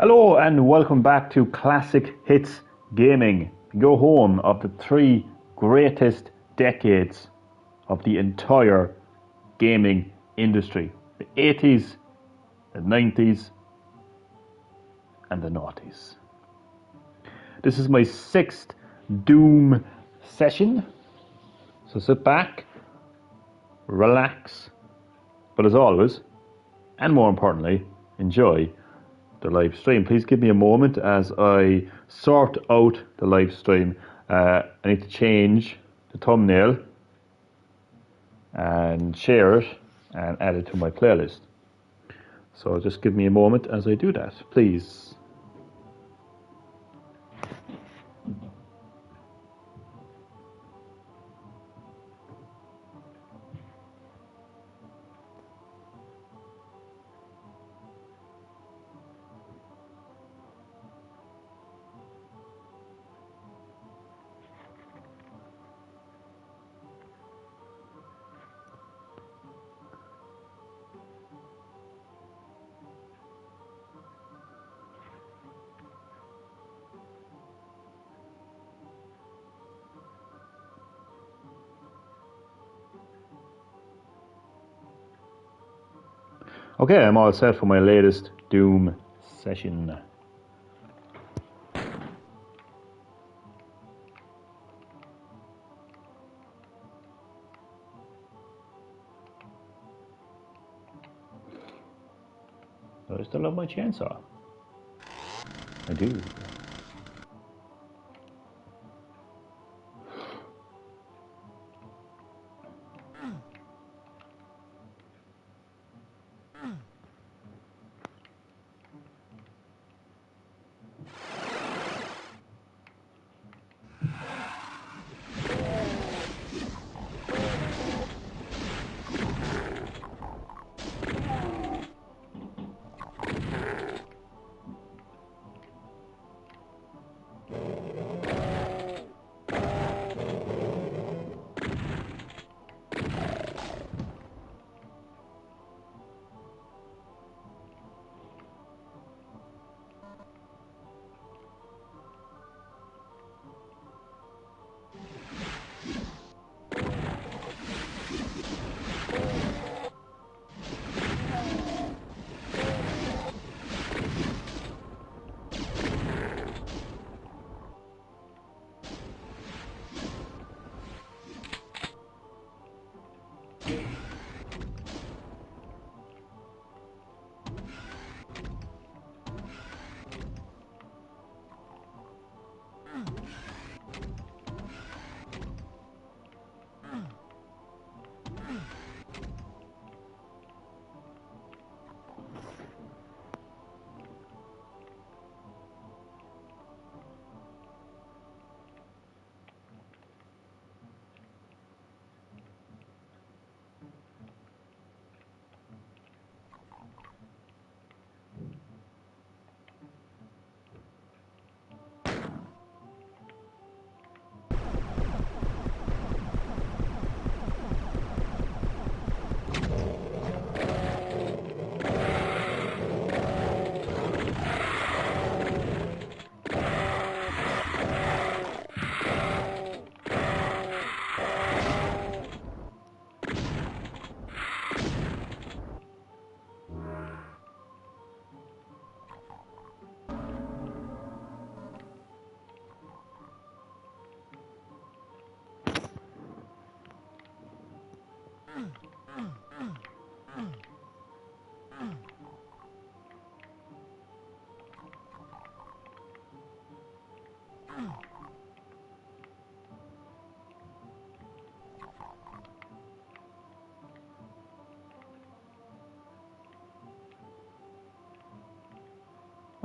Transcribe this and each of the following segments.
Hello and welcome back to Classic Hits Gaming, your home of the three greatest decades of the entire gaming industry. The 80s, the 90s and the noughties. This is my sixth Doom session, so sit back, relax, but as always, and more importantly, enjoy the live stream. Please give me a moment as I sort out the live stream. I need to change the thumbnail and share it and add it to my playlist. So just give me a moment as I do that, please. Okay, I'm all set for my latest Doom session. I still love my chainsaw. I do.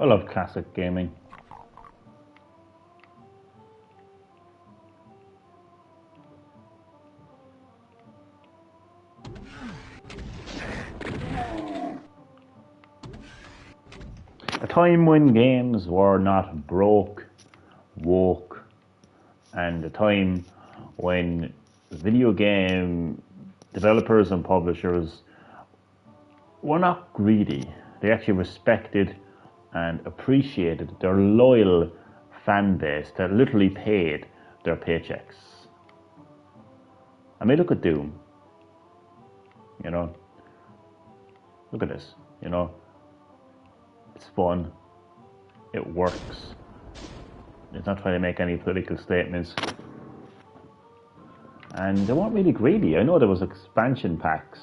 I love classic gaming. A time when games were not broke, woke, and a time when video game developers and publishers were not greedy. They actually respected and appreciated their loyal fan base that literally paid their paychecks. I mean, look at Doom. You know, look at this. You know, it's fun. It works. It's not trying to make any political statements. And they weren't really greedy. I know there was expansion packs.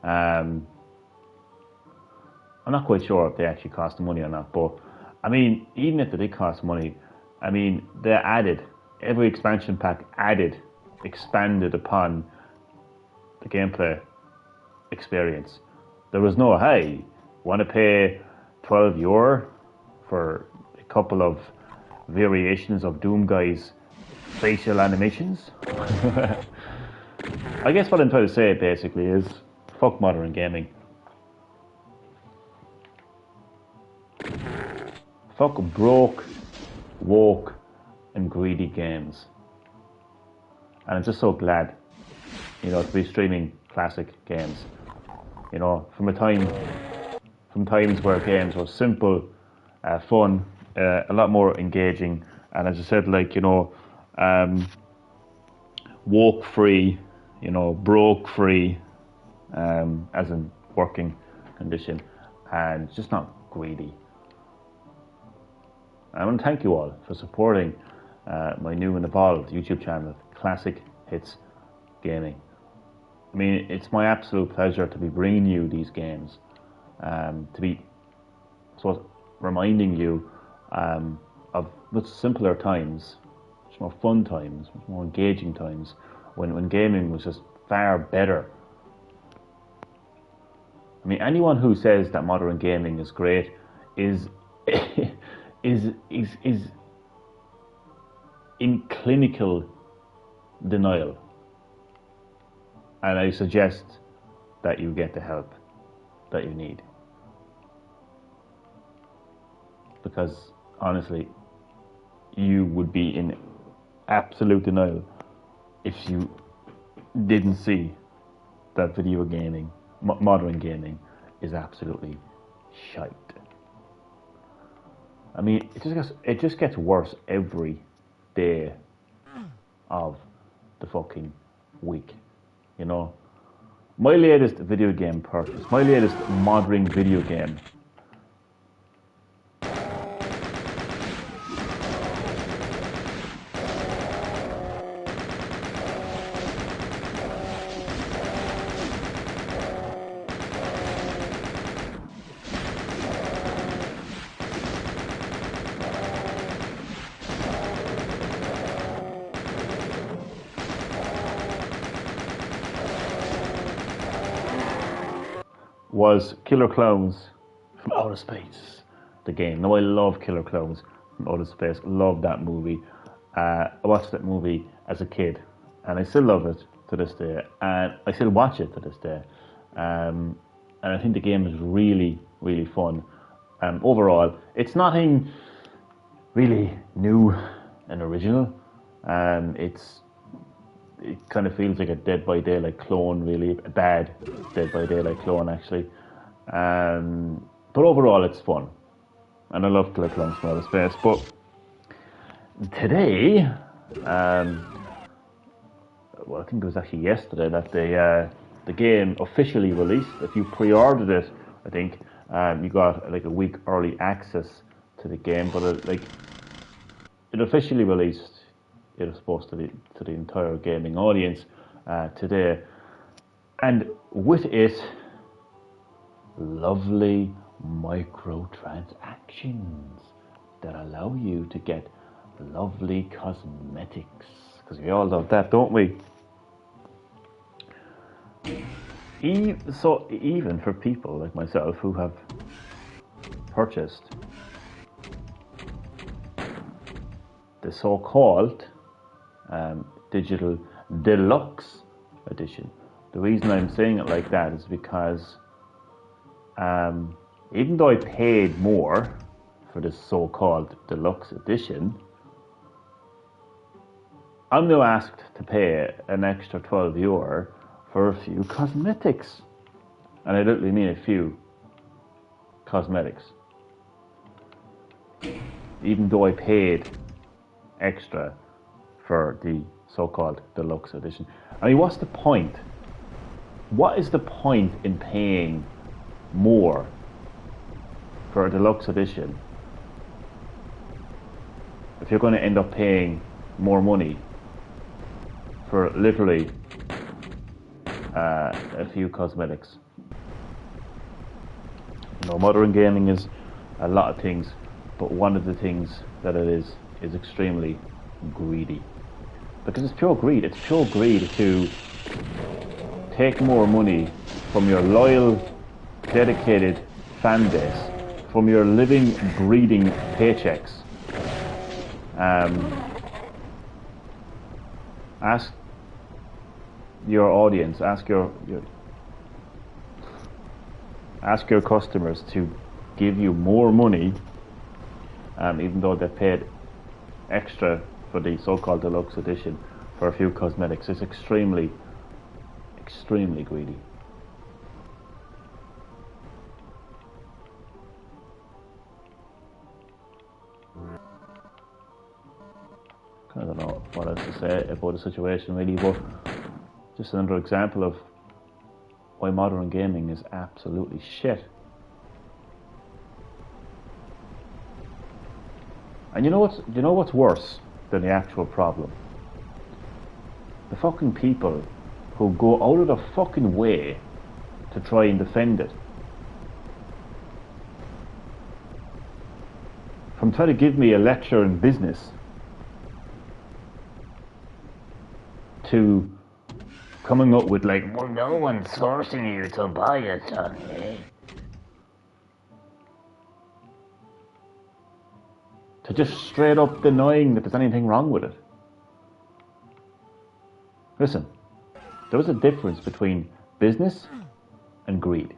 I'm not quite sure if they actually cost money or not, but I mean, even if they did cost money, I mean, they added, every expansion pack expanded upon the gameplay experience. There was no, hey, want to pay €12 for a couple of variations of Doomguy's facial animations? I guess what I'm trying to say basically is, fuck modern gaming. Fuck broke, woke, and greedy games. And I'm just so glad, you know, to be streaming classic games. You know, from times where games were simple, fun, a lot more engaging, and as I said, like, you know, woke free, you know, broke free, as in working condition, and just not greedy. I want to thank you all for supporting my new and evolved YouTube channel, Classic Hits Gaming. I mean, it's my absolute pleasure to be bringing you these games, to be sort of reminding you of much simpler times, much more fun times, much more engaging times, when gaming was just far better. I mean, anyone who says that modern gaming is great is in clinical denial, and I suggest that you get the help that you need, because honestly, you would be in absolute denial if you didn't see that video gaming, modern gaming, is absolutely shite. I mean, it just gets worse every day of the fucking week, you know. My latest video game purchase, my latest modern video game, was Killer Clowns from Outer Space, the game. Now, I love Killer Clowns from Outer Space, love that movie. I watched that movie as a kid, and I still love it to this day, and I still watch it to this day. And I think the game is really, really fun. Overall, it's nothing really new and original. It kind of feels like a Dead by Daylight clone, really, a bad Dead by Daylight clone, actually. But overall, it's fun, and I love Killer Clowns from Outer Space. But today, well, I think it was actually yesterday that the game officially released. If you pre-ordered it, I think you got like a week early access to the game, but it officially released. It was supposed to the entire gaming audience today, and with it, lovely microtransactions that allow you to get lovely cosmetics, because we all love that, don't we? So even for people like myself who have purchased the so-called digital deluxe edition. The reason I'm saying it like that is because even though I paid more for this so-called deluxe edition, I'm now asked to pay an extra €12 for a few cosmetics. And I literally mean a few cosmetics. even though I paid extra for the so-called deluxe edition. I mean, what's the point? What is the point in paying more for a deluxe edition if you're going to end up paying more money for literally a few cosmetics? You know, modern gaming is a lot of things, but one of the things that it is extremely greedy. Because it's pure greed. It's pure greed to take more money from your loyal, dedicated fan base, from your living, breathing paychecks. Ask your audience, ask your customers to give you more money, even though they paid extra for the so-called deluxe edition for a few cosmetics. It's extremely greedy. I don't know what else to say about the situation really, but just another example of why modern gaming is absolutely shit. And you know what's worse than the actual problem? The fucking people who go out of their fucking way to try and defend it. From trying to give me a lecture in business to coming up with like, well, no one's forcing you to buy it, Johnny. To just straight up denying that there's anything wrong with it. Listen, there is a difference between business and greed.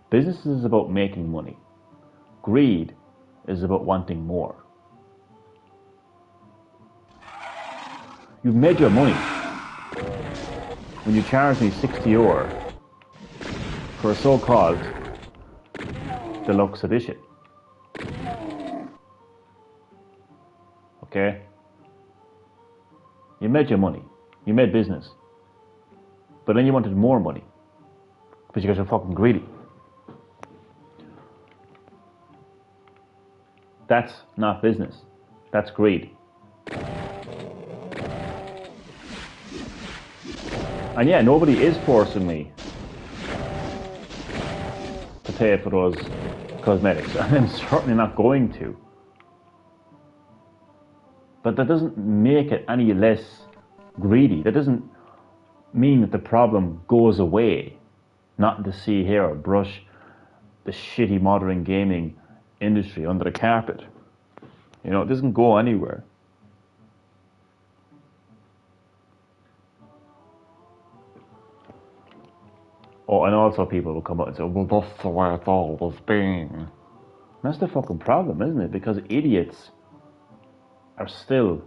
Business is about making money. Greed is about wanting more. You've made your money when you charge me €60 for a so-called deluxe edition. Okay? You made your money. You made business. But then you wanted more money because you guys are fucking greedy. That's not business. That's greed. And yeah, nobody is forcing me to pay for those cosmetics, and I'm certainly not going to. But that doesn't make it any less greedy. That doesn't mean that the problem goes away. Nothing to see here, or brush the shitty modern gaming industry under the carpet. You know, it doesn't go anywhere. Oh, and also people will come out and say, well, that's the way it's always been. And that's the fucking problem, isn't it? Because idiots are still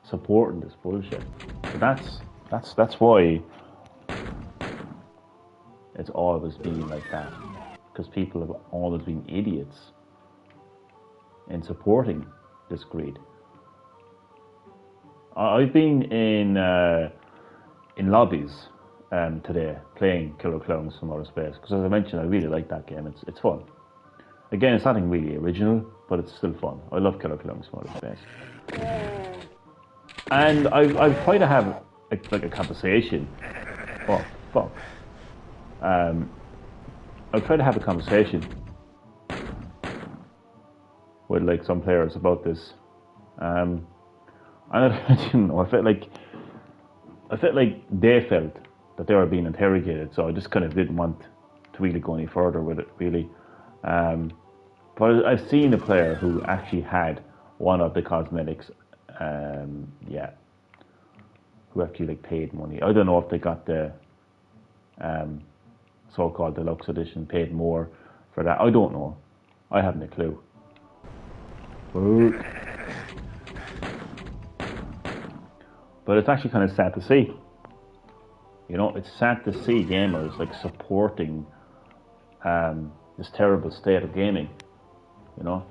supporting this bullshit. So that's why it's always been like that. Because people have always been idiots in supporting this greed. I've been in lobbies today playing Killer Clowns from Outer Space, because as I mentioned, I really like that game. It's fun. Again, it's nothing really original, but it's still fun. I love Killer Clowns from Outer Space. And I've tried to have like a conversation. Oh, fuck. I've tried to have a conversation with like some players about this. And I didn't know, I felt like they felt that they were being interrogated, so I just kind of didn't want to really go any further with it, really. But I've seen a player who actually had one of the cosmetics, yeah, who actually like paid money. I don't know if they got the so-called deluxe edition, paid more for that. I don't know. I haven't a clue. But it's actually kind of sad to see. You know, it's sad to see gamers like supporting this terrible state of gaming. you know.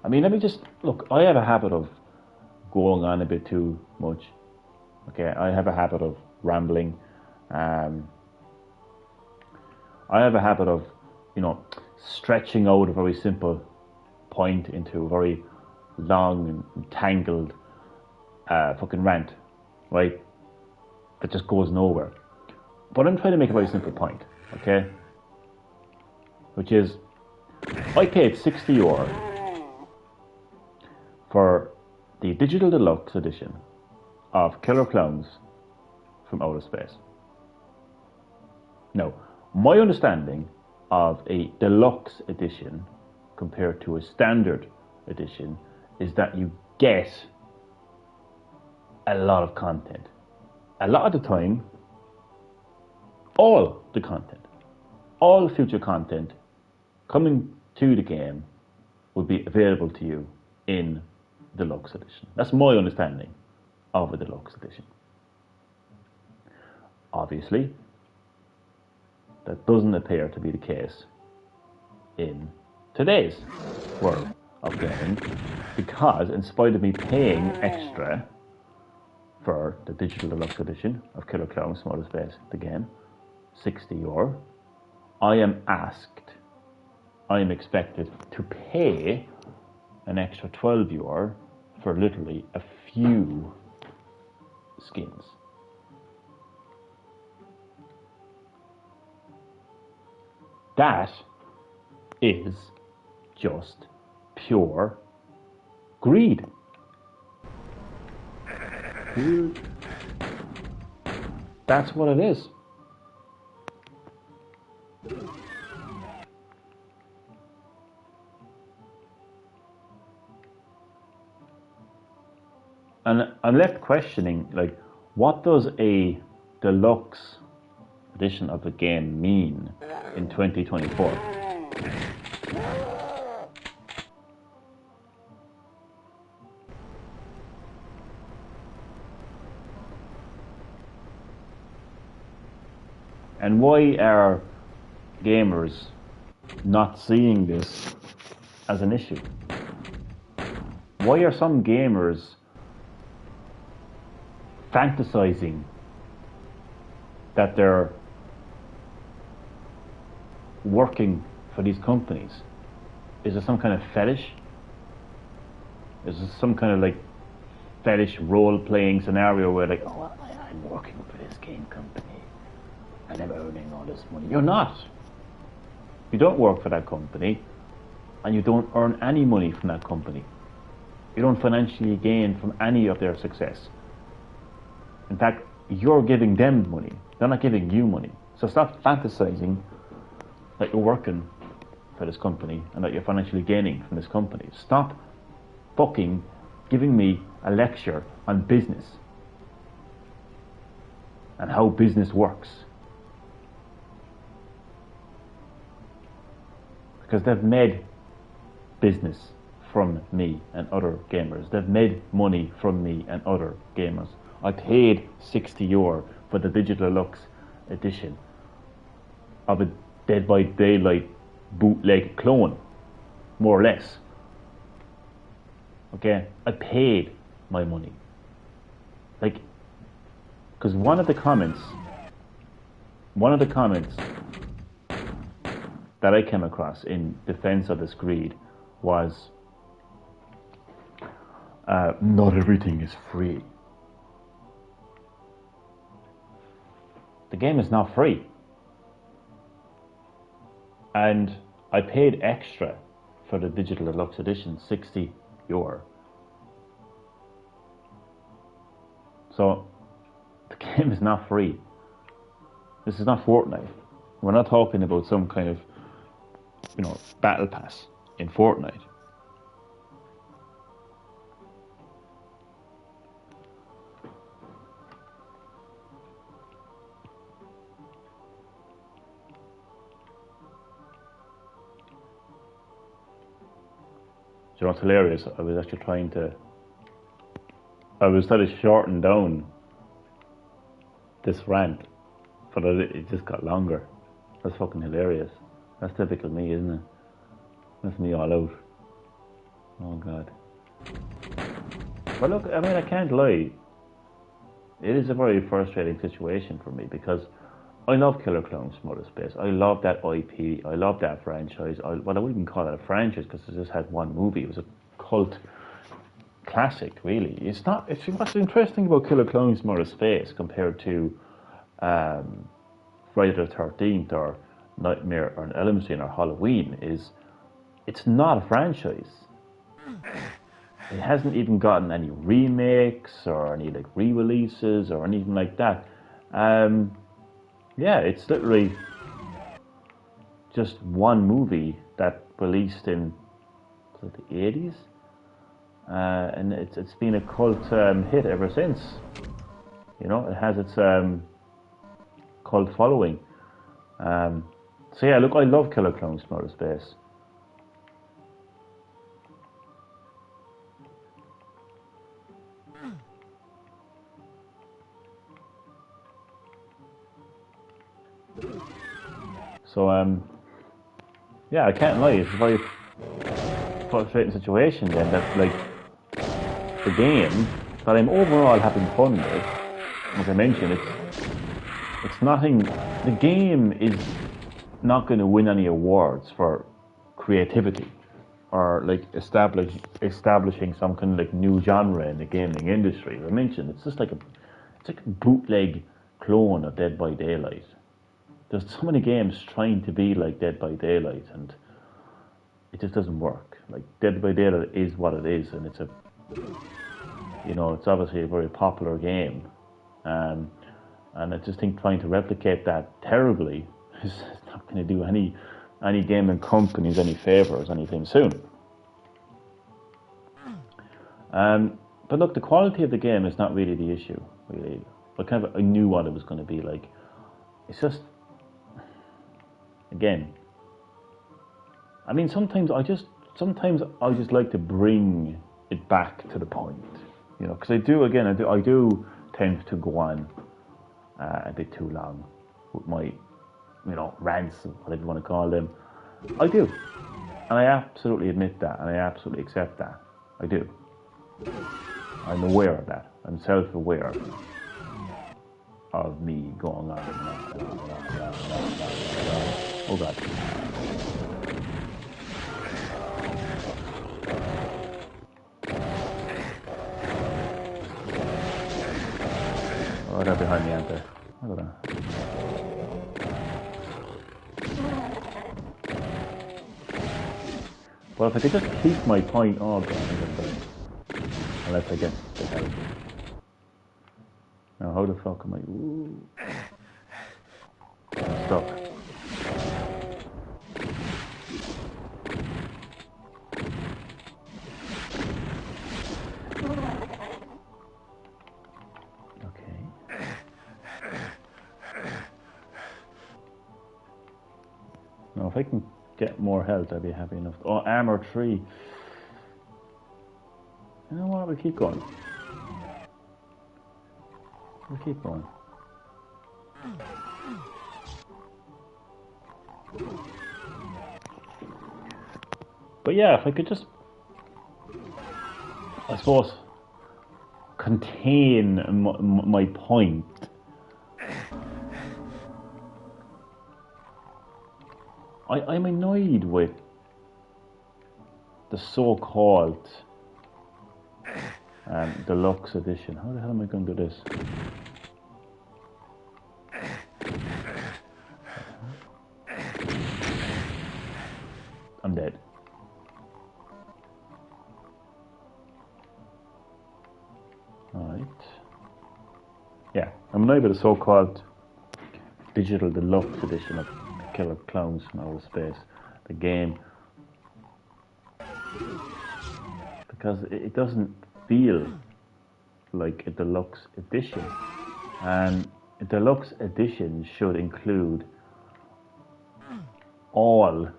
I mean, let me just, look, I have a habit of going on a bit too much. Okay, I have a habit of rambling. I have a habit of, you know, stretching out a very simple point into a very long and tangled fucking rant, right? That just goes nowhere. But I'm trying to make a very simple point, okay? Which is, I paid €60 for the digital deluxe edition of Killer Clowns from Outer Space. Now, my understanding of a deluxe edition compared to a standard edition is that you get a lot of content. A lot of the time, all the content, all future content coming to the game will be available to you in deluxe edition. That's my understanding of a deluxe edition. Obviously, that doesn't appear to be the case in today's world of gaming, because in spite of me paying extra for the digital deluxe edition of Killer Clowns from Outer Space, the game, €60, I am expected to pay an extra €12 for literally a few skins. That is just pure greed. That's what it is. And I'm left questioning, like, what does a deluxe edition of the game mean in 2024? And why are gamers not seeing this as an issue? Why are some gamers fantasizing that they're working for these companies? Is there some kind of fetish? Is there some kind of like fetish role-playing scenario where like, oh, I'm working for this game company and I'm earning all this money? You're not. You don't work for that company, and you don't earn any money from that company. You don't financially gain from any of their success. In fact, you're giving them money. They're not giving you money. So stop fantasizing that you're working for this company and that you're financially gaining from this company. Stop fucking giving me a lecture on business and how business works. Because they've made business from me and other gamers. They've made money from me and other gamers. I paid €60 for the digital deluxe edition of a Dead by Daylight bootleg clone, more or less. Okay, I paid my money. Like, because one of the comments that I came across in defense of this greed was, not everything is free. The game is not free. And I paid extra for the digital deluxe edition, €60. So the game is not free. This is not Fortnite. We're not talking about some kind of, battle pass in Fortnite. Do you know what's hilarious? I was actually trying to shorten down this rant, but it just got longer. That's fucking hilarious. That's typical me, isn't it? That's me all out. Oh God. But look, I mean, I can't lie. It is a very frustrating situation for me because I love Killer Clowns from Outer Space. I love that IP. I love that franchise. Well, I wouldn't even call it a franchise because it just had one movie. It was a cult classic, really. It's not. It's what's interesting about Killer Clowns from Outer Space compared to Friday the 13th or Nightmare on Elm Street or Halloween is it's not a franchise. It hasn't even gotten any remakes or any like re-releases or anything like that. Yeah, it's literally just one movie that released in the 80s, and it's been a cult hit ever since. You know, it has its cult following. So yeah, look, I love Killer Clowns from Outer Space. So yeah, I can't lie. It's a very frustrating situation then that like the game that I'm overall having fun with. As I mentioned, it's nothing. The game is not going to win any awards for creativity or like establishing some kind of like new genre in the gaming industry. As I mentioned, it's just like it's like a bootleg clone of Dead by Daylight. There's so many games trying to be like Dead by Daylight, and it just doesn't work. Like Dead by Daylight is what it is, and it's it's obviously a very popular game, and I just think trying to replicate that terribly is not going to do any gaming companies any favors anytime soon. But look, the quality of the game is not really the issue. Really, I knew what it was going to be like. It's just. Again, I mean, sometimes I just like to bring it back to the point, you know, because I do tend to go on a bit too long with my, rants, whatever you want to call them. I do, and I absolutely admit that, and I absolutely accept that. I do. I'm aware of that. I'm self-aware of me going on. Oh God. Oh, they're behind me, aren't they? I don't know. Well, if I could just keep my point, oh God, unless I get the help. Now, how the fuck am I? Ooh. I'm stuck. Now, if I can get more health, I'd be happy enough. Oh, armor 3. You know what? We'll keep going. We'll keep going. But yeah, if I could just, I suppose, contain my point. I'm annoyed with the so-called deluxe edition. How the hell am I going to do this? I'm dead. Alright. Yeah, I'm annoyed with the so-called digital deluxe edition of Killer Clowns from Outer Space, the game, because it doesn't feel like a deluxe edition, and a deluxe edition should include all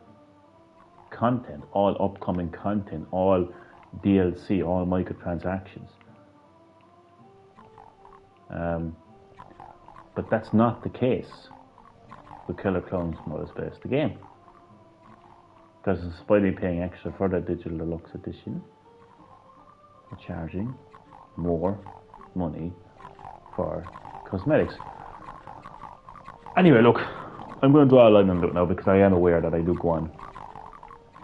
content, all upcoming content, all DLC, all microtransactions. But that's not the case with Killer Clowns from Outer Space, the game. There's despite me paying extra for the digital deluxe edition, we're charging more money for cosmetics. Anyway, look, I'm going to draw a line under it now because I am aware that I do go on.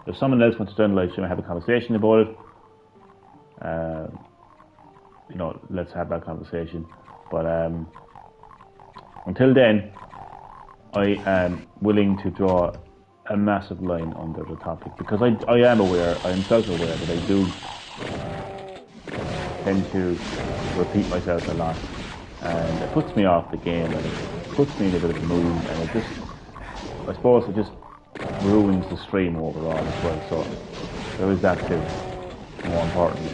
If someone else wants to join the live stream and have a conversation about it, let's have that conversation. But until then, I am willing to draw a massive line under the topic because I am aware, I am self-aware that I do tend to repeat myself a lot, and it puts me off the game and it puts me in a bit of a mood, and I suppose it just ruins the stream overall as well. So there is that too, more importantly,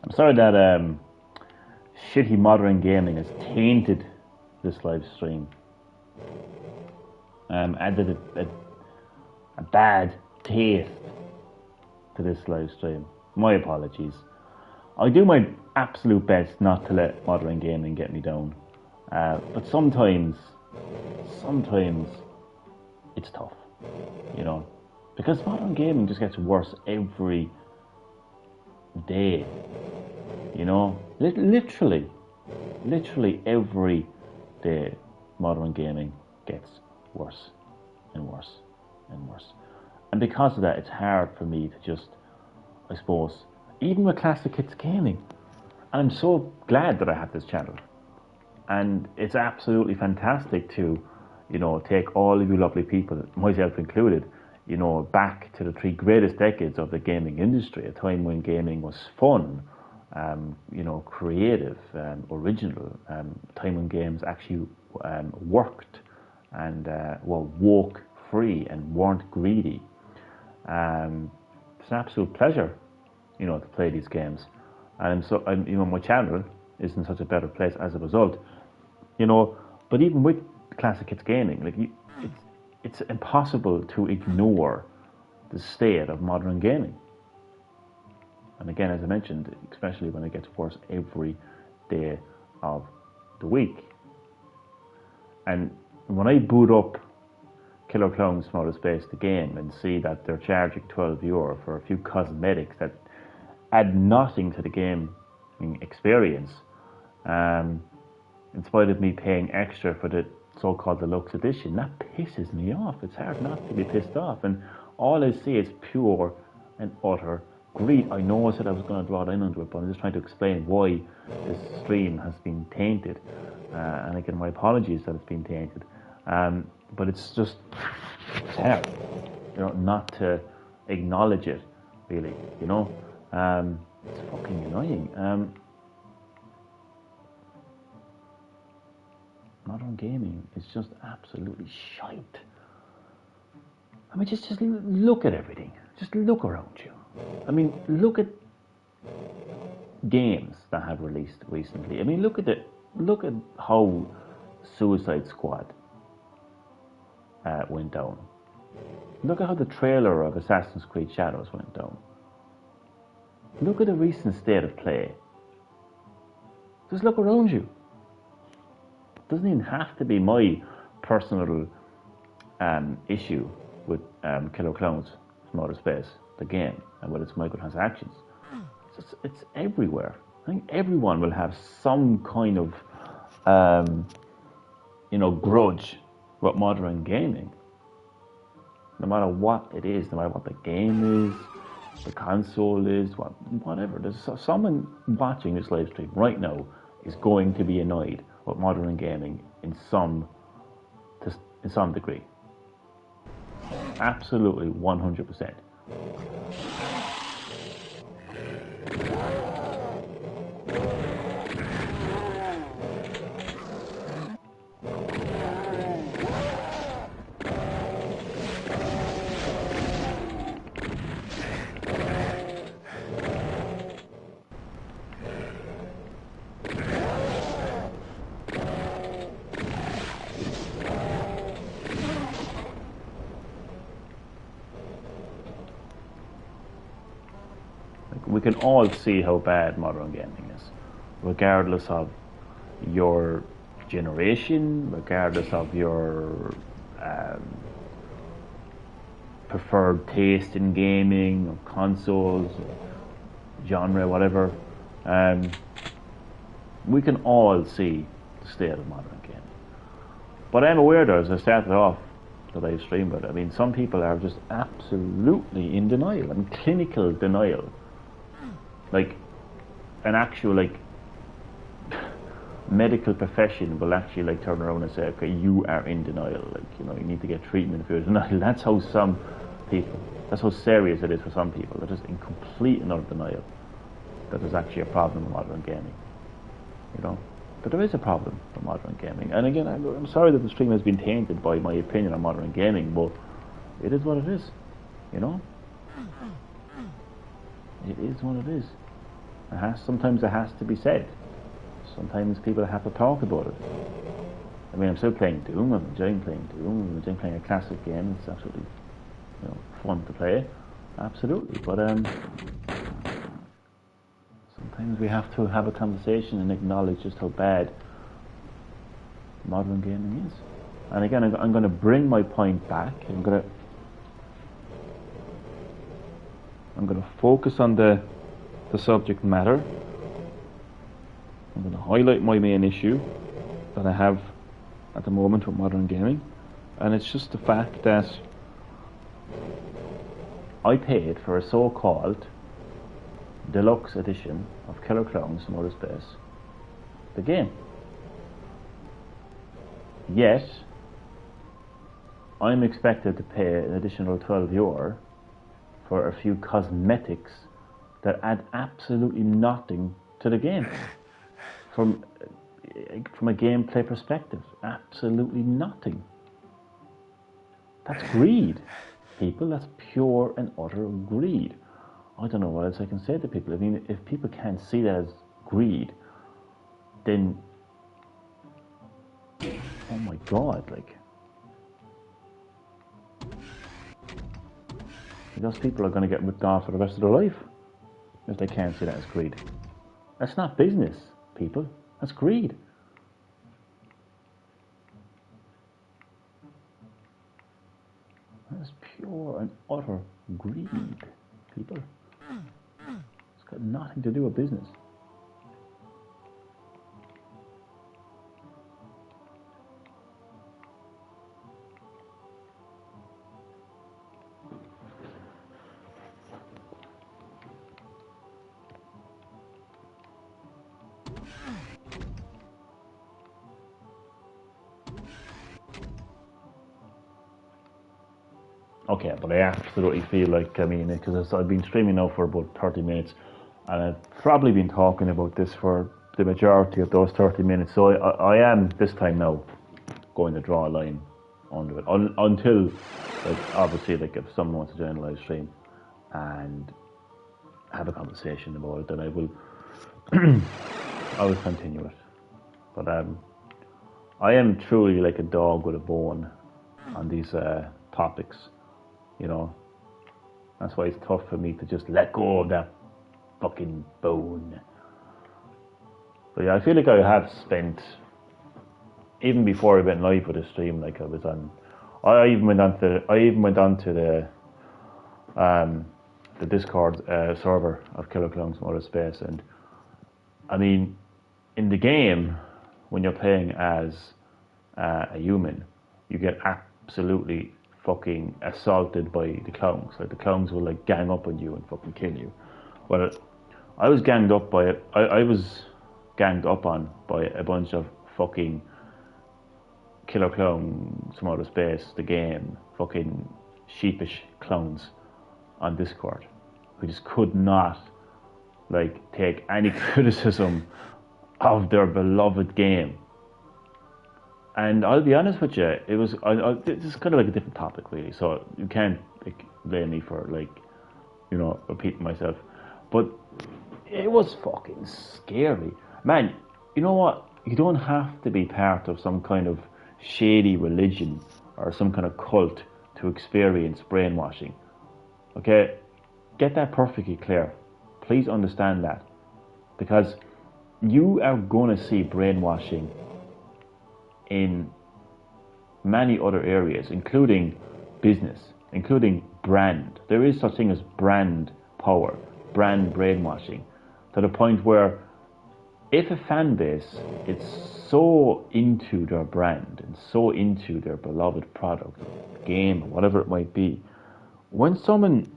I'm sorry that shitty modern gaming has tainted this live stream. Added a bad taste to this live stream. My apologies. I do my absolute best not to let modern gaming get me down. But sometimes it's tough, because modern gaming just gets worse every day, literally every day modern gaming gets worse and worse and worse. And because of that, it's hard for me to just, I suppose, even with Classic Hits Gaming, and I'm so glad that I have this channel. And it's absolutely fantastic to, take all of you lovely people, myself included, back to the 3 greatest decades of the gaming industry, a time when gaming was fun, creative, original, time when games actually worked and were woke free and weren't greedy. It's an absolute pleasure, to play these games. And so, my channel is in such a better place as a result, but even with Classic Hits Gaming, it's impossible to ignore the state of modern gaming. And again, as I mentioned, especially when it gets worse every day of the week. And when I boot up Killer Clowns from Outer Space, the game, and see that they're charging €12 for a few cosmetics that add nothing to the game experience, in spite of me paying extra for the so-called deluxe edition, that pisses me off. It's hard not to be pissed off, and all I see is pure and utter greed. I know I said I was going to draw a line under it, but I'm just trying to explain why this stream has been tainted, and again, my apologies that it's been tainted, but it's hard, not to acknowledge it, really, it's fucking annoying. Modern gaming is just absolutely shite. I mean, just look at everything. Just look around you. I mean, look at games that have released recently. I mean, look at how Suicide Squad went down. Look at how the trailer of Assassin's Creed Shadows went down. Look at the recent state of play. Just look around you. It doesn't even have to be my personal issue with Killer Clowns from Outer Space, the game, and with its microtransactions. It's everywhere. I think everyone will have some kind of, grudge with modern gaming. No matter what it is, no matter what the game is, the console is, whatever. There's someone watching this live stream right now is going to be annoyed with modern gaming in some degree. Absolutely, 100%. We can all see how bad modern gaming is, regardless of your generation, regardless of your preferred taste in gaming, or consoles, or genre, whatever. We can all see the state of modern gaming. But I'm aware, though, as I started off the live stream, but I mean, some people are just absolutely in denial, and clinical denial. Like an actual medical profession will actually turn around and say, okay, you are in denial, you need to get treatment for your denial. That's how some people, that's how serious it is for some people. They're just in complete and utter denial that there's actually a problem with modern gaming, But there is a problem with modern gaming. And again, I'm sorry that the stream has been tainted by my opinion on modern gaming, but it is what it is, It is what it is. Sometimes it has to be said. Sometimes people have to talk about it. I mean, I'm still playing Doom. I'm enjoying playing Doom. I'm enjoying playing a classic game. It's absolutely, fun to play. Absolutely. But sometimes we have to have a conversation and acknowledge just how bad modern gaming is. And again, I'm going to bring my point back. I'm going to focus on the subject matter. I'm going to highlight my main issue that I have at the moment with modern gaming, and it's just the fact that I paid for a so-called deluxe edition of Killer Clowns from Outer Space, the game. Yet, I'm expected to pay an additional €12 for a few cosmetics that add absolutely nothing to the game. From a gameplay perspective, absolutely nothing. That's greed, people. That's pure and utter greed. I don't know what else I can say to people. I mean, if people can't see that as greed, then, oh my God, those people are going to get ripped off for the rest of their life if they can't see that as greed. That's not business, people. That's greed. That's pure and utter greed, people. It's got nothing to do with business. Okay, but I absolutely feel like, because I've been streaming now for about 30 minutes, and I've probably been talking about this for the majority of those 30 minutes. So I am this time now going to draw a line under it until, like, obviously, like, if someone wants to join a live stream and have a conversation about it, then I will I will continue it. But I am truly like a dog with a bone on these topics, you know. That's why it's tough for me to just let go of that fucking bone. But yeah, I feel like I have spent, even before I went live with the stream, like I even went on to the Discord server of Killer Clowns from Outer Space, and I mean, in the game, when you're playing as a human, you get absolutely fucking assaulted by the clowns. Like, the clowns will like gang up on you and fucking kill you. Well, I was ganged up by I was ganged up on by a bunch of fucking Killer Clowns from Outer Space, the game, fucking sheepish clowns on Discord, who just could not like take any criticism of their beloved game. And I'll be honest with you, it was this is kind of like a different topic, really. So you can't like blame me for, like, you know, repeating myself. But it was fucking scary, man. You know what? You don't have to be part of some kind of shady religion or some kind of cult to experience brainwashing. Okay, get that perfectly clear. Please understand that, because you are going to see brainwashing in many other areas, including business, including brand. There is such thing as brand power, brand brainwashing, to the point where if a fan base is so into their brand and so into their beloved product, game, or whatever it might be, when someone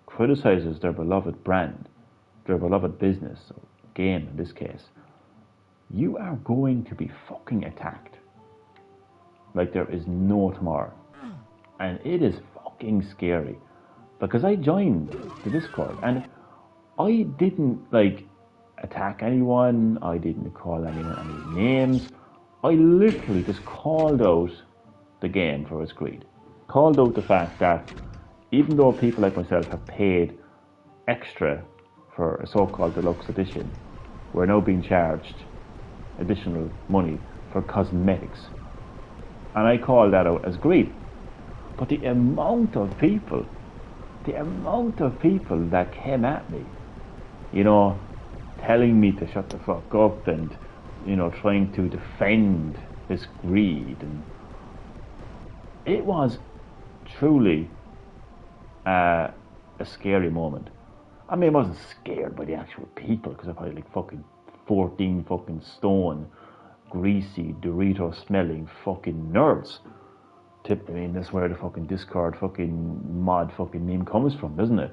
criticizes their beloved brand, their beloved business, or game in this case, you are going to be fucking attacked like there is no tomorrow. And it is fucking scary, because I joined the Discord and I didn't like attack anyone, I didn't call anyone any names. I literally just called out the game for its greed. Called out the fact that even though people like myself have paid extra for a so-called deluxe edition, we're now being charged additional money for cosmetics. And I call that out as greed. But the amount of people that came at me, you know, telling me to shut the fuck up and, you know, trying to defend this greed, and it was truly a scary moment. I mean, I wasn't scared by the actual people, because I probably like fucking 14 fucking stone, greasy, Dorito smelling fucking nerds. I mean, that's where the fucking Discord fucking mod fucking meme comes from, isn't it?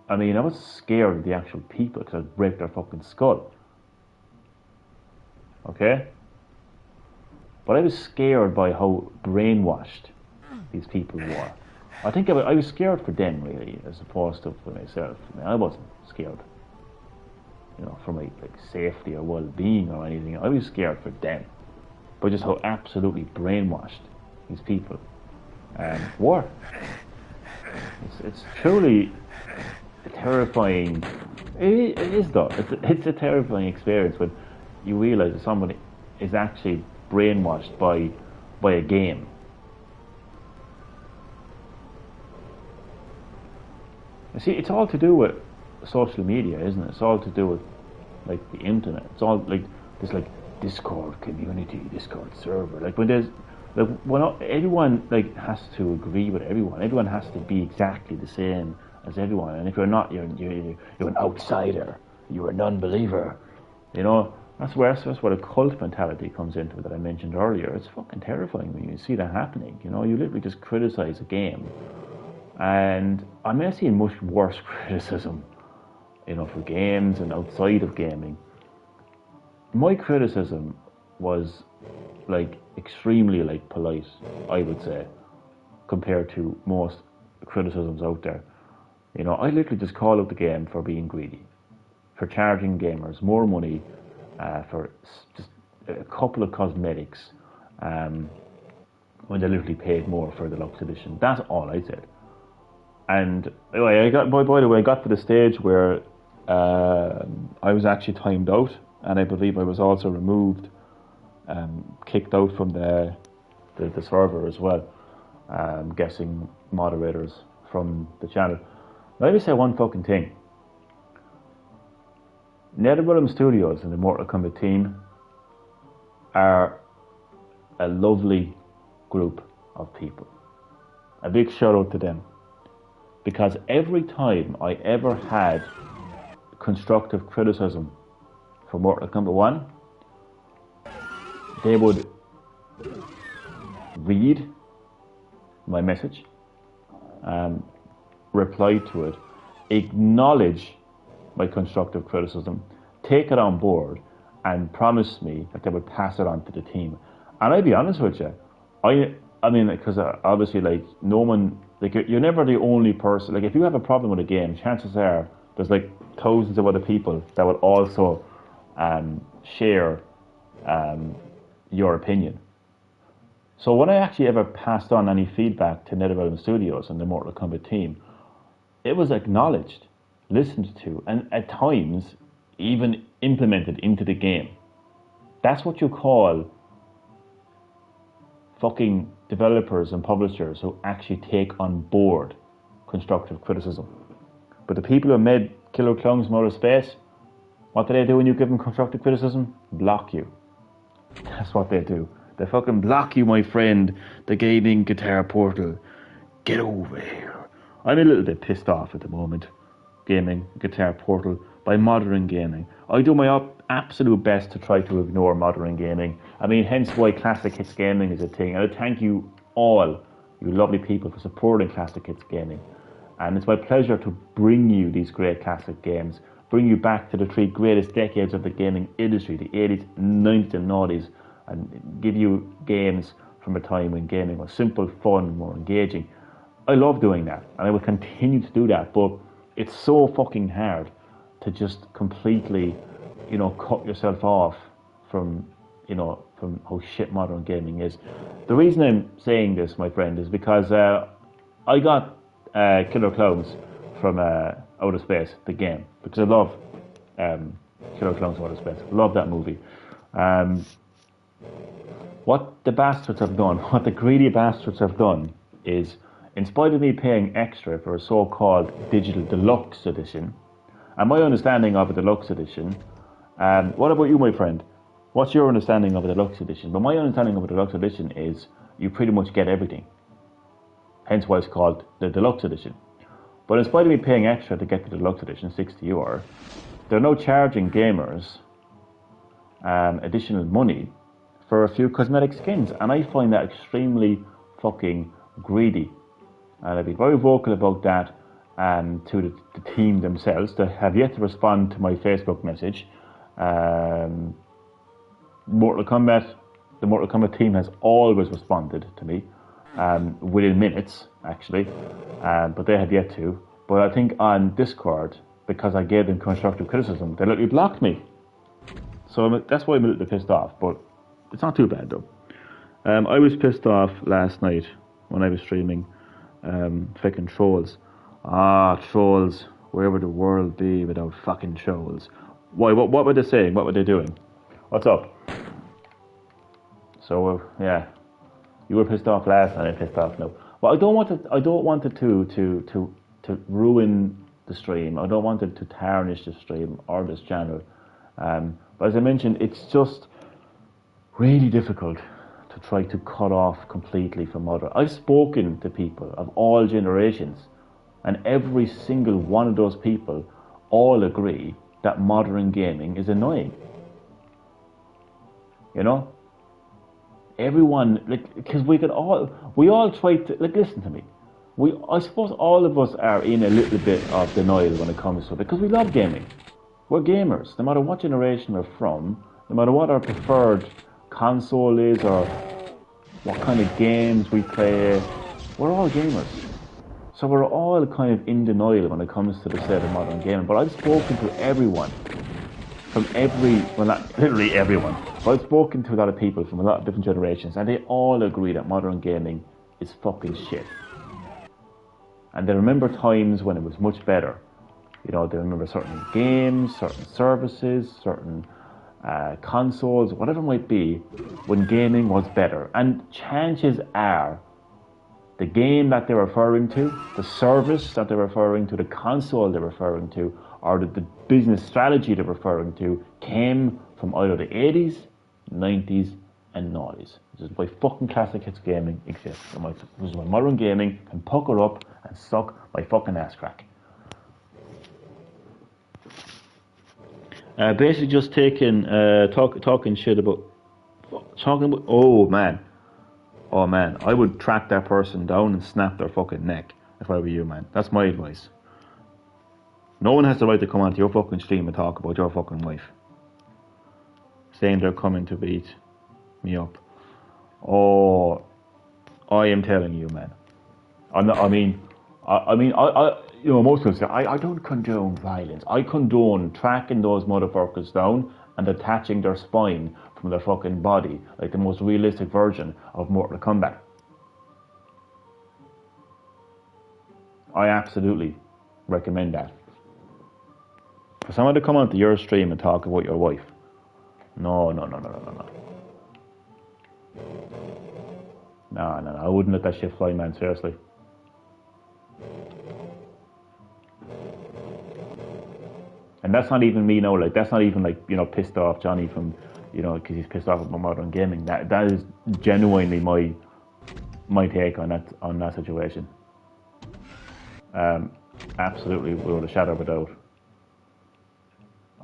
I mean, I was scared of the actual people because I'd break their fucking skull. Okay? But I was scared by how brainwashed these people were. I think I was scared for them, really, as opposed to for myself. I mean, I wasn't scared, you know, for my like safety or well-being or anything. I was scared for them, but just how absolutely brainwashed these people were. It's truly a terrifying. It is though. It's a terrifying experience when you realise that somebody is actually brainwashed by a game. You see, it's all to do with social media, isn't it? It's all to do with like the internet. It's all like this like Discord community, Discord server. Like when there's like when everyone like has to agree with everyone. Everyone has to be exactly the same as everyone. And if you're not, you're an outsider. You're a non-believer. You know, that's where the cult mentality comes into that I mentioned earlier. It's fucking terrifying when you see that happening. You know, you literally just criticize a game. And I mean, I've seen much worse criticism, you know, for games and outside of gaming. My criticism was like extremely like polite, I would say, compared to most criticisms out there. You know, I literally just call out the game for being greedy, for charging gamers more money for just a couple of cosmetics, when they literally paid more for the deluxe edition. That's all I said. And anyway, by the way, I got to the stage where I was actually timed out, and I believe I was also removed, kicked out from the server as well. Guessing moderators from the channel. Let me say one fucking thing. NetherRealm Studios and the Mortal Kombat team are a lovely group of people. A big shout out to them. Because every time I ever had constructive criticism for Mortal Kombat 1, they would read my message, reply to it, acknowledge my constructive criticism, take it on board, and promise me that they would pass it on to the team. And I'll be honest with you, I mean, because obviously, like, no one, like, you're never the only person. Like, if you have a problem with a game, chances are there's like thousands of other people that would also share your opinion. So when I actually ever passed on any feedback to NetherRealm Studios and the Mortal Kombat team, it was acknowledged, listened to, and at times even implemented into the game. That's what you call fucking developers and publishers who actually take on board constructive criticism. But the people who made Killer Clowns from Outer Space, what do they do when you give them constructive criticism? Block you. That's what they do. They fucking block you, my friend. The gaming guitar portal. Get over here. I'm a little bit pissed off at the moment. Gaming guitar portal by Modern Gaming. I do my absolute best to try to ignore Modern Gaming. I mean, hence why Classic Hits Gaming is a thing. And I thank you all, you lovely people, for supporting Classic Hits Gaming. And it's my pleasure to bring you these great classic games. Bring you back to the 3 greatest decades of the gaming industry, the 80s, 90s and 90s. And give you games from a time when gaming was simple, fun, more engaging. I love doing that, and I will continue to do that, but it's so fucking hard to just completely, cut yourself off from, from how shit modern gaming is. The reason I'm saying this, my friend, is because I got Killer Clowns from Outer Space, the game, because I love Killer Clowns from Outer Space. Love that movie. What the bastards have done, what the greedy bastards have done, is, in spite of me paying extra for a so-called digital deluxe edition, and my understanding of a deluxe edition, what about you, my friend? What's your understanding of a deluxe edition? But my understanding of a deluxe edition is you pretty much get everything. Hence why it's called the deluxe edition. But in spite of me paying extra to get the deluxe edition, €60, they're now charging gamers additional money for a few cosmetic skins, and I find that extremely fucking greedy. And I've been very vocal about that to the team themselves. They have yet to respond to my Facebook message. The Mortal Kombat team has always responded to me, within minutes, actually, but they have yet to. But I think on Discord, because I gave them constructive criticism, they literally blocked me. So that's why I'm a little bit pissed off, but it's not too bad though. I was pissed off last night when I was streaming fucking trolls. Trolls. Where would the world be without fucking trolls? Why? What were they saying? What were they doing? What's up? So yeah, you were pissed off last night. I'm pissed off now. Well, I don't want it to ruin the stream. I don't want it to tarnish the stream or this channel. But as I mentioned, it's just really difficult to try to cut off completely from other. I've spoken to people of all generations, and every single one of those people all agree that modern gaming is annoying. Everyone, because we all try to, listen to me. I suppose all of us are in a little bit of denial when it comes to it, because we love gaming. We're gamers, no matter what generation we're from, no matter what our preferred console is or what kind of games we play, we're all gamers. So we're all kind of in denial when it comes to the state of modern gaming. But I've spoken to everyone from well, not literally everyone, but I've spoken to a lot of people from a lot of different generations, and they all agree that modern gaming is fucking shit. And they remember times when it was much better. You know, they remember certain games, certain services, certain consoles, whatever it might be, when gaming was better. And chances are, the game that they're referring to, the service that they're referring to, the console they're referring to, or the business strategy they're referring to, came from either the 80s, 90s, and 90s. This is why fucking classic hits gaming exists. This is why modern gaming can pucker up and suck my fucking ass crack. Basically just talking shit about, oh man, I would track that person down and snap their fucking neck if I were you, man. That's my advice. No one has the right to come onto your fucking stream and talk about your fucking wife, saying they're coming to beat me up. Oh, I am telling you, man. You know, most people say, I don't condone violence. I condone tracking those motherfuckers down and detaching their spine from their fucking body, like the most realistic version of Mortal Kombat. I absolutely recommend that. For someone to come onto your stream and talk about your wife, no. No, I wouldn't let that shit fly, man, seriously. And that's not even me, no, like, that's not even like, you know, pissed off Johnny from, you know, because he's pissed off about modern gaming. That is genuinely my take on that situation. Absolutely, without a shadow of a doubt.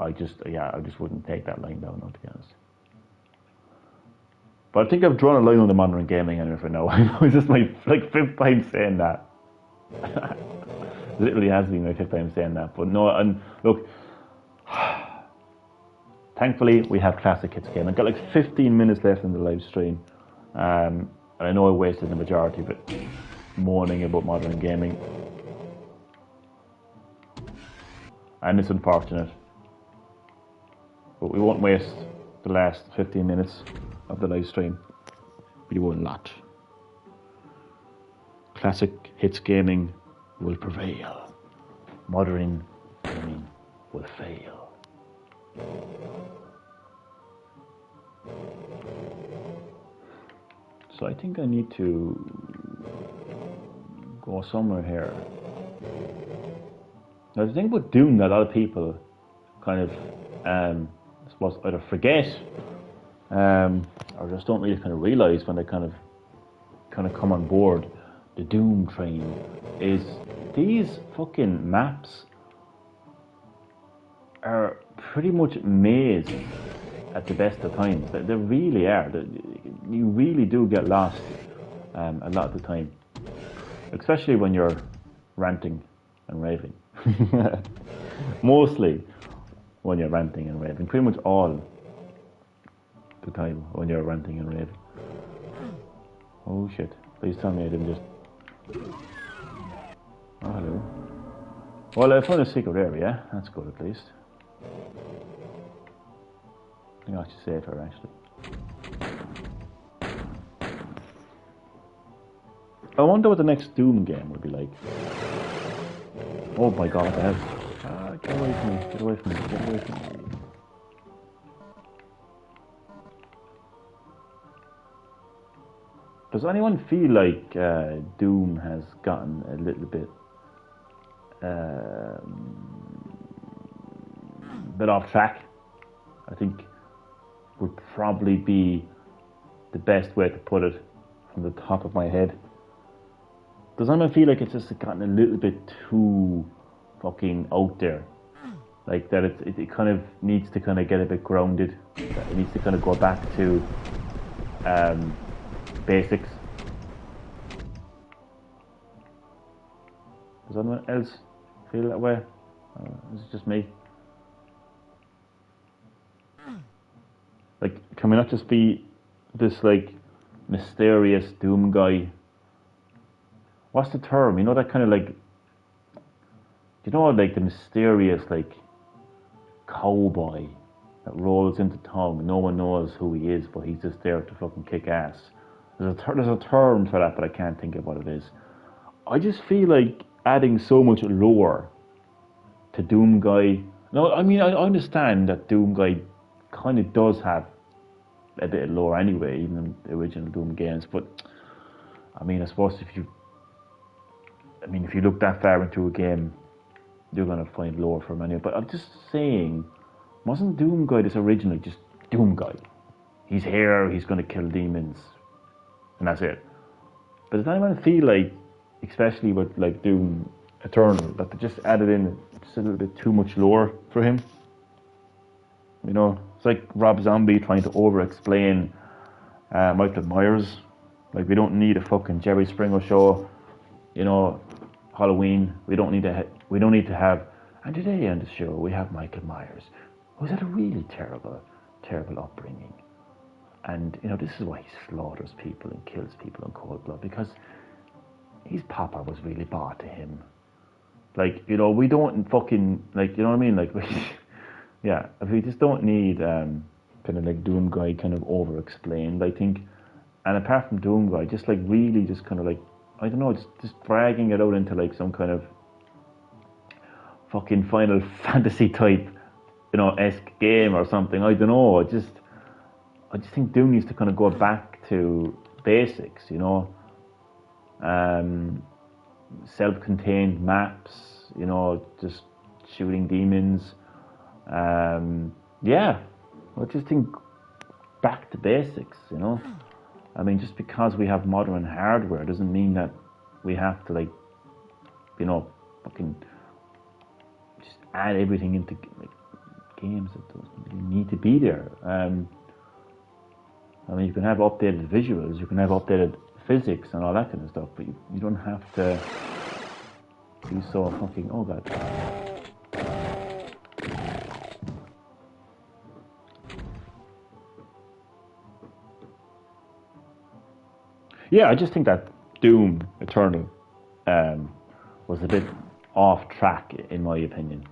I just wouldn't take that line down, no, to be honest. But I think I've drawn a line on the modern gaming and for now. It's just my fifth time saying that. Literally has been my fifth time saying that. But no, and look, thankfully we have classic hits game. I've got like 15 minutes left in the live stream. And I know I wasted the majority of it moaning about modern gaming. And it's unfortunate. But we won't waste the last 15 minutes of the live stream. We will not. Classic hits gaming will prevail. Modern gaming will fail. So I think I need to go somewhere here. Now the thing about Doom that a lot of people kind of I suppose either forget or just don't really kind of realise when they kind of come on board the Doom train is these fucking maps are pretty much amazing at the best of times. They really are. You really do get lost a lot of the time, especially when you're ranting and raving. Mostly when you're ranting and raving. Pretty much all the time when you're ranting and raving. Oh shit. Please tell me I didn't just... Oh, hello. Well, I found a secret area. That's good at least. I think I should save her actually. I wonder what the next Doom game would be like. Oh my god, what the hell? Get away from me, get away from me, get away from me. Does anyone feel like Doom has gotten a little bit off track? I think would probably be the best way to put it from the top of my head. Does anyone feel like it's just gotten a little bit too fucking out there? Like that it kind of needs to kind of get a bit grounded. It needs to kind of go back to basics. Does anyone else feel that way? Is it just me? Like, can we not just be this like mysterious Doomguy? What's the term? You know, that kind of like, you know, like the mysterious like cowboy that rolls into tongue. No one knows who he is, but he's just there to fucking kick ass. There's a term for that, but I can't think of what it is. I just feel like adding so much lore to Doomguy. No, I mean I understand that Doomguy kind of does have a bit of lore anyway, even in the original Doom games. But I mean, I suppose if you look that far into a game, you're gonna find lore from anyway. But I'm just saying, wasn't Doomguy this originally just Doomguy? He's here, he's gonna kill demons, and that's it. But does anyone feel like, especially with like Doom Eternal, that they just added in just a little bit too much lore for him? You know, it's like Rob Zombie trying to over-explain Michael Myers. Like, we don't need a fucking Jerry Springer show, you know, Halloween. We don't need to have. And today on the show we have Michael Myers, who's had a really terrible upbringing, and you know this is why he slaughters people and kills people in cold blood, because his papa was really bad to him. Like, you know, we don't fucking, like, you know what I mean? Like, yeah, we just don't need kind of like Doomguy kind of over-explained, I think. And apart from Doomguy, just like really just kind of like, I don't know, just dragging it out into like some kind of fucking Final Fantasy type, you know, esque game or something. I don't know. I just think Doom needs to kind of go back to basics, you know. Self-contained maps, you know, just shooting demons. Yeah, I just think back to basics, you know. I mean, just because we have modern hardware doesn't mean that we have to, like, you know, fucking just add everything into like games that doesn't really need to be there. I mean, you can have updated visuals, you can have updated physics and all that kind of stuff, but you don't have to be so fucking, oh god. Yeah, I just think that Doom Eternal was a bit off track, in my opinion.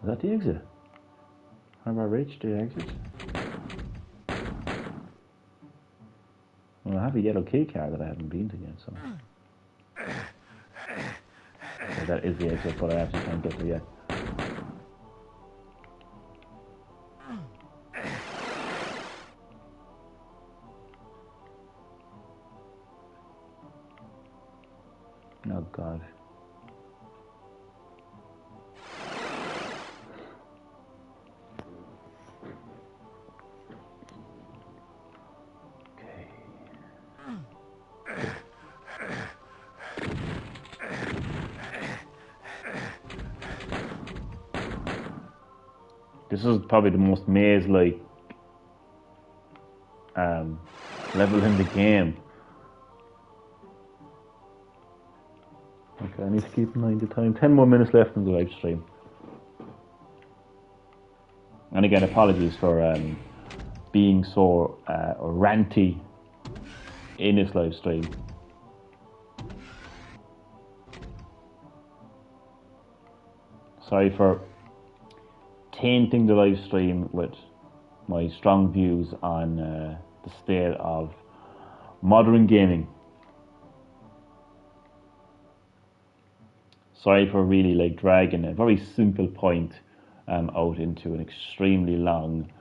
Is that the exit? Have I reached the exit? Well, I have a yellow key card that I haven't been to yet, so. So that is the exit, but I actually can't get to yet. Oh god. Okay. This is probably the most maze-like level in the game. Okay, I need to keep in mind the time. 10 more minutes left in the live stream. And again, apologies for being so ranty in this live stream. Sorry for tainting the live stream with my strong views on the state of modern gaming. Sorry for really like dragging a very simple point out into an extremely long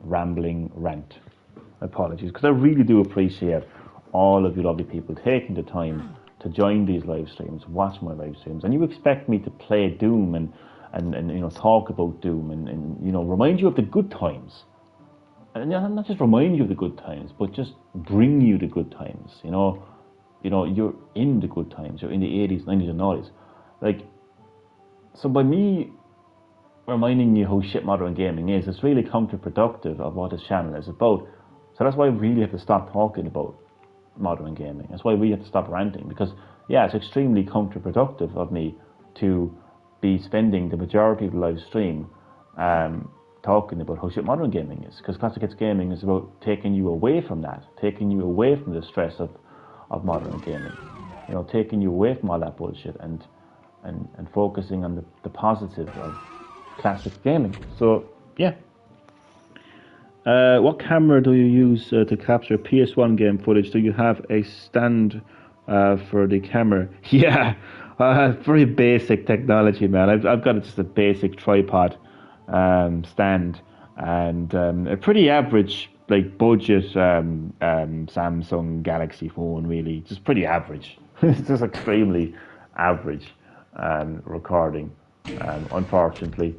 rambling rant. Apologies, because I really do appreciate all of you lovely people taking the time to join these live streams, watch my live streams, and you expect me to play Doom and you know, talk about Doom and you know, remind you of the good times. And not just remind you of the good times, but just bring you the good times, you know. You know, you're in the good times, you're in the 80s, 90s and 90s. Like, so by me reminding you how shit modern gaming is, it's really counterproductive of what this channel is about. So that's why we really have to stop talking about modern gaming. That's why we have to stop ranting, because yeah, it's extremely counterproductive of me to be spending the majority of the live stream talking about how shit modern gaming is, because Classic Hits Gaming is about taking you away from that, taking you away from the stress of modern gaming, you know, taking you away from all that bullshit and and focusing on the positive of classic gaming. So yeah. What camera do you use to capture PS1 game footage? Do you have a stand for the camera? Yeah, very basic technology, man. I've got just a basic tripod stand and a pretty average like budget Samsung Galaxy phone. Really, just pretty average. It's just extremely average recording. Unfortunately.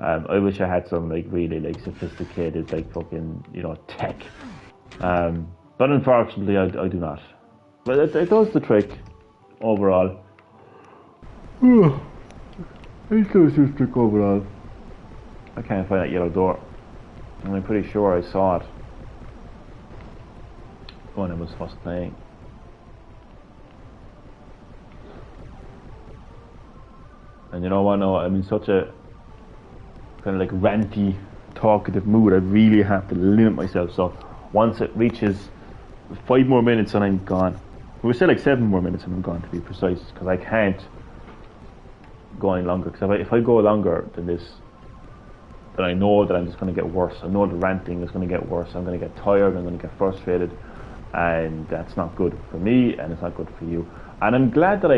I wish I had some like really like sophisticated like fucking tech, but unfortunately I do not. But it does the trick overall. It does the trick overall. I can't find that yellow door, and I'm pretty sure I saw it when I was first playing. And you know what? No, I'm in such a kind of like ranty, talkative mood. I really have to limit myself. So once it reaches 5 more minutes and I'm gone. We're still like 7 more minutes and I'm gone, to be precise, because I can't go any longer. Because if I go longer than this, then I know that I'm just going to get worse. I know the ranting is going to get worse. I'm going to get tired. I'm going to get frustrated, and that's not good for me, and it's not good for you. And I'm glad that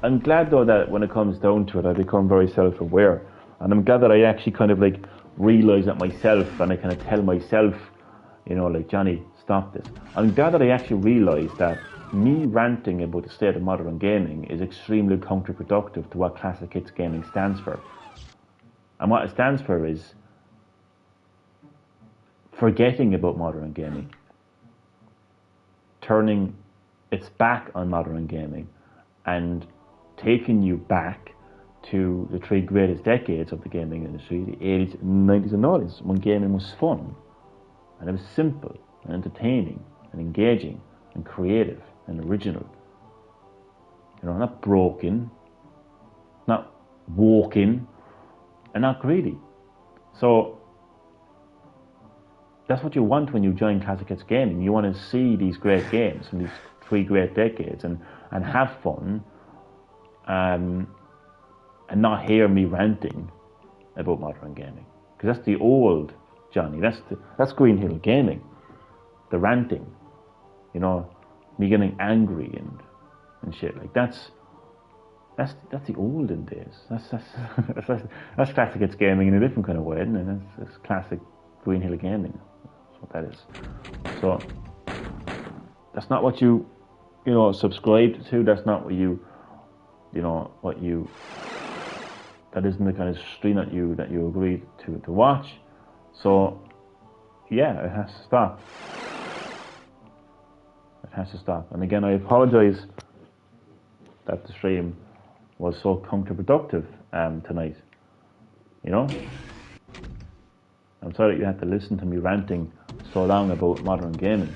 I'm glad though that when it comes down to it, I become very self-aware. And I'm glad that I actually kind of like realise that myself, and I kind of tell myself, like, Johnny, stop this. I'm glad that I actually realise that me ranting about the state of modern gaming is extremely counterproductive to what Classic Hits Gaming stands for. And what it stands for is forgetting about modern gaming, turning its back on modern gaming, and taking you back to the 3 greatest decades of the gaming industry, the 80s, 90s and 90s, when gaming was fun, and it was simple, and entertaining, and engaging, and creative, and original. Not broken, not walking, and not greedy. So, that's what you want when you join Classic Hits Gaming. You want to see these great games from these 3 great decades, and have fun, and not hear me ranting about modern gaming, because that's the old Johnny. That's Green Hill Gaming, the ranting, me getting angry and shit. Like that's the olden days. That's Classic Hits Gaming in a different kind of way, isn't it? That's classic Green Hill Gaming. That's what that is. So that's not what you subscribed to. That's not what that isn't the kind of stream that you agreed to watch. So yeah, it has to stop. It has to stop. And again, I apologise that the stream was so counterproductive tonight. I'm sorry that you had to listen to me ranting so long about modern gaming.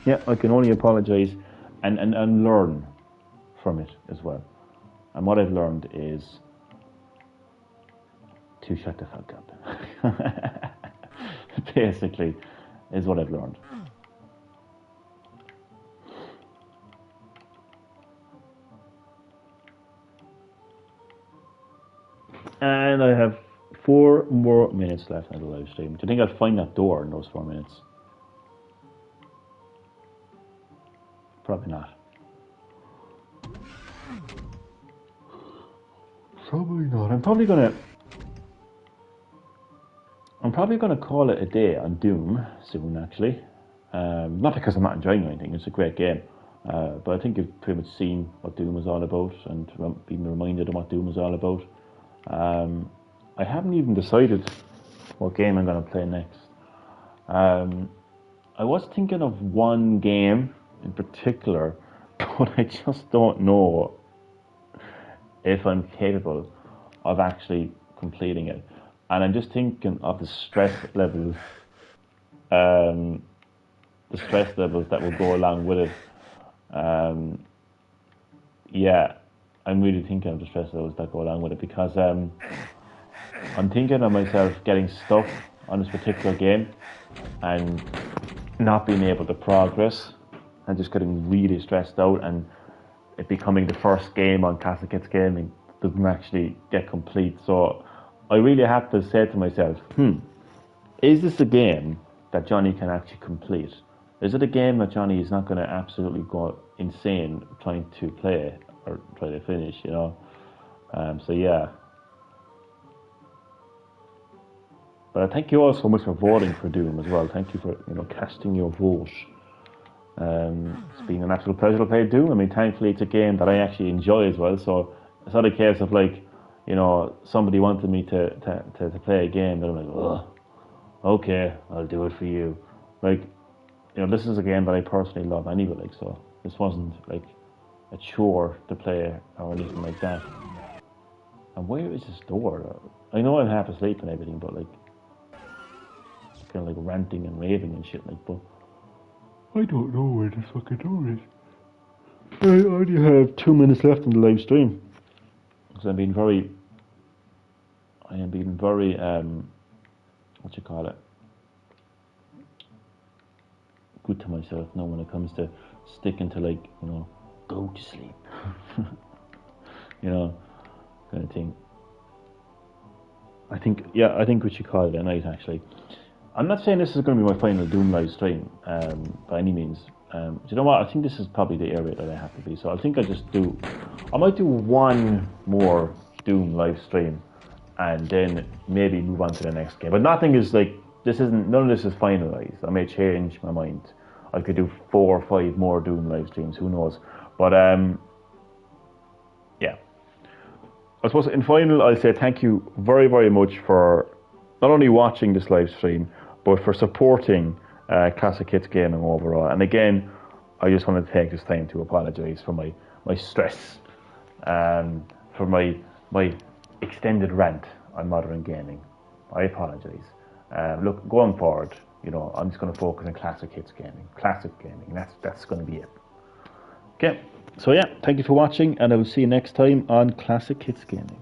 Yeah, I can only apologise and learn from it as well. And what I've learned is to shut the fuck up. Basically, is what I've learned. And I have 4 more minutes left on the live stream. Do you think I'll find that door in those 4 minutes? Probably not. Probably not. I'm probably gonna call it a day on Doom soon, actually. Not because I'm not enjoying anything. It's a great game, but I think you've pretty much seen what Doom is all about and been reminded of what Doom is all about. I haven't even decided what game I'm gonna play next. I was thinking of one game in particular, but I just don't know if I'm capable of actually completing it. And I'm just thinking of the stress levels, that will go along with it. Yeah, I'm really thinking of the stress levels that go along with it, because I'm thinking of myself getting stuck on this particular game and not being able to progress and just getting really stressed out, and it becoming the first game on Classic Hits Gaming doesn't actually get complete. So I really have to say to myself, is this a game that Johnny can actually complete? Is it a game that Johnny is not going to absolutely go insane trying to play or try to finish, you know? So yeah. But I thank you all so much for voting for Doom as well. Thank you for, you know, casting your vote. It's been an absolute pleasure to play Doom. I mean, thankfully it's a game that I actually enjoy as well. So it's not a case of like, you know, somebody wanted me to play a game that I'm like, oh, okay, I'll do it for you. Like, you know, this is a game that I personally love anyway. Like, so this wasn't like a chore to play or anything like that. And where is this door? I know I'm half asleep and everything, but like, kind of like ranting and raving and shit, like, but I don't know where this fucking door is. I already have 2 minutes left in the live stream. So I am being very, what you call it, good to myself now when it comes to sticking to, like, you know, go to sleep. You know, kind of thing. I think we should call it a night, actually. I'm not saying this is going to be my final Doom live stream, by any means. Do you know what? I think this is probably the area that I have to be. So I think I might do one more Doom live stream, and then maybe move on to the next game. But nothing is like, none of this is finalized. I may change my mind. I could do 4 or 5 more Doom live streams, who knows. But yeah. I suppose in final, I'll say thank you very, very much for not only watching this live stream, but for supporting Classic Hits Gaming overall. And again, I just want to take this time to apologise for my stress, for my extended rant on modern gaming. I apologise. Look, going forward, you know, I'm just going to focus on Classic Hits Gaming, classic gaming. That's going to be it. Okay, so yeah, thank you for watching, and I will see you next time on Classic Hits Gaming.